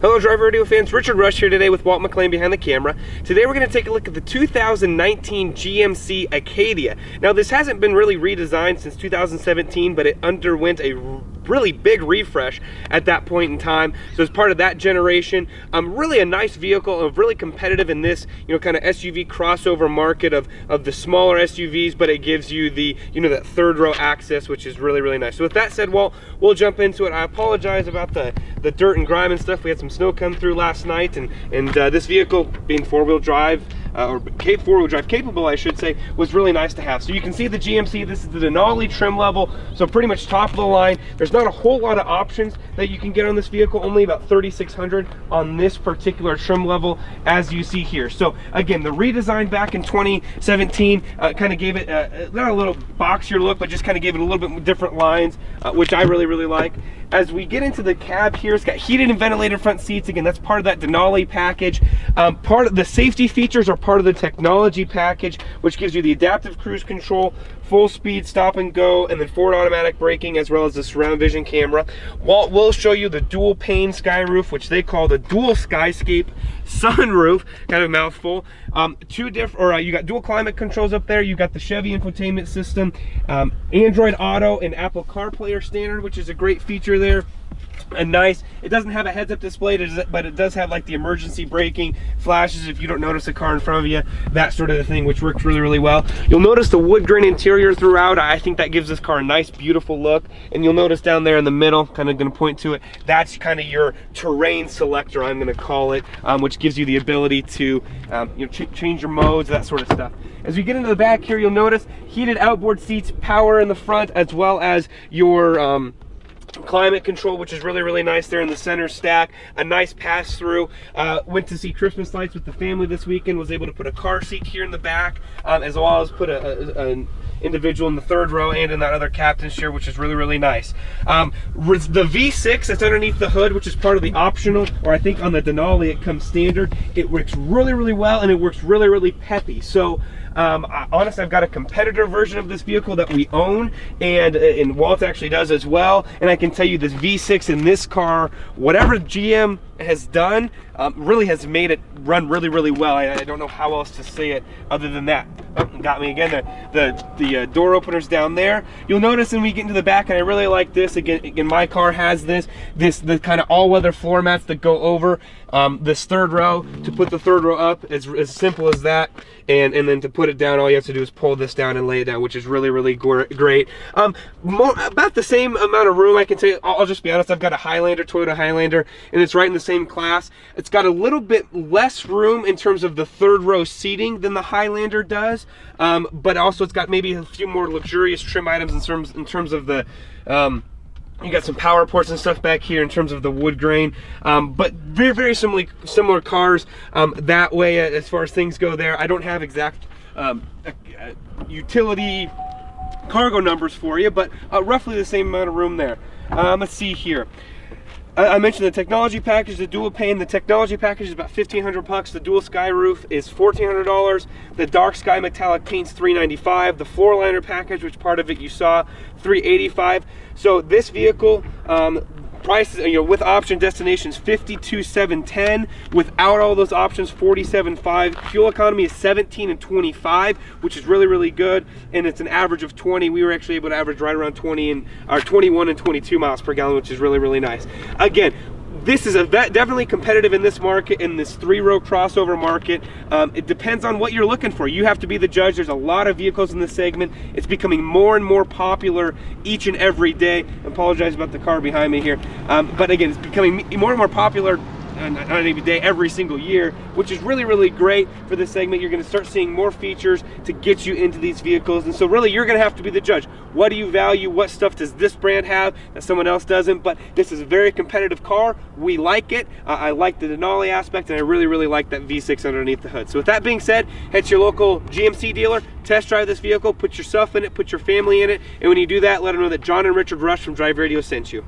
Hello Driver Radio fans, Richard Rush here today with Walt McLean behind the camera. Today we're going to take a look at the 2019 GMC Acadia. Now this hasn't been really redesigned since 2017, but it underwent a really big refresh at that point in time. So as part of that generation, really a nice vehicle, really competitive in this, kind of SUV crossover market of the smaller SUVs, but it gives you the, that third row access, which is really, really nice. So with that said, Walt, we'll jump into it. I apologize about the dirt and grime and stuff. We had some snow come through last night, and this vehicle being four-wheel drive, or four-wheel drive capable, I should say, was really nice to have. So you can see the GMC, this is the Denali trim level, so pretty much top of the line. There's not a whole lot of options that you can get on this vehicle, only about $3,600 on this particular trim level, as you see here. So again, the redesign back in 2017 kind of gave it not a little boxier look, but just kind of gave it a little bit different lines, which I really, really like. As we get into the cab here, it's got heated and ventilated front seats. Again, that's part of that Denali package. Part of the safety features are part of the technology package, which gives you the adaptive cruise control, full speed stop and go, and then forward automatic braking, as well as the surround vision camera. Walt will show you the dual pane sky roof, which they call the dual skyscape sunroof, kind of a mouthful. You got dual climate controls up there. You got the Chevy infotainment system, Android Auto and Apple CarPlay are standard, which is a great feature there. And nice, it doesn't have a heads-up display, but it does have like the emergency braking flashes if you don't notice a car in front of you, that sort of a thing, which works really, really well. You'll notice the wood grain interior throughout. I think that gives this car a nice, beautiful look. And you'll notice down there in the middle, kind of going to point to it, that's kind of your terrain selector, I'm going to call it, which gives you the ability to change your modes, that sort of stuff. As we get into the back here, you'll notice heated outboard seats, power in the front, as well as your climate control, which is really, really nice there in the center stack. A nice pass through. Went to see Christmas lights with the family this weekend, was able to put a car seat here in the back, as well as put an individual in the third row and in that other captain's chair, which is really, really nice. The V6 that's underneath the hood, which is part of the optional, or I think on the Denali it comes standard, it works really, really well, and it works really, really peppy. So honestly, I've got a competitor version of this vehicle that we own, and Walt actually does as well, and I can tell you this V6 in this car, whatever GM has done, really has made it run really, really well. I don't know how else to say it other than that. Oh, got me again. The door openers down there. You'll notice when we get into the back, and I really like this. Again, my car has the kind of all-weather floor mats that go over this third row. To put the third row up, as simple as that, and then to put it down, all you have to do is pull this down and lay it down, which is really, really great. About the same amount of room, I can tell you. I'll just be honest. I've got a Highlander, Toyota Highlander, and it's right in the same class. It's got a little bit less room in terms of the third row seating than the Highlander does, but also it's got maybe a few more luxurious trim items in terms of the you got some power ports and stuff back here in terms of the wood grain, but very, very similar cars that way as far as things go there. I don't have exact utility cargo numbers for you, but roughly the same amount of room there. Let's see here. I mentioned the technology package, the dual pane. The technology package is about $1,500. The dual sky roof is $1,400. The dark sky metallic paint's $395. The floor liner package, which part of it you saw, $385. So this vehicle, price, with option destinations $52,710. Without all those options, $47,500. Fuel economy is 17 and 25, which is really, really good, and it's an average of 20. We were actually able to average right around 21 and 22 miles per gallon, which is really, really nice. Again, this is definitely competitive in this market, in this three-row crossover market. It depends on what you're looking for. You have to be the judge. There's a lot of vehicles in this segment. It's becoming more and more popular each and every day. I apologize about the car behind me here. But again, it's becoming more and more popular on every day, every single year, which is really, really great for this segment. You're going to start seeing more features to get you into these vehicles, and so really you're going to have to be the judge. What do you value? What stuff does this brand have that someone else doesn't? But this is a very competitive car. We like it. I like the Denali aspect, and I really, really like that V6 underneath the hood. So with that being said, head to your local GMC dealer, test drive this vehicle, put yourself in it, put your family in it, and when you do that, let them know that John and Richard Rush from Drive Radio sent you.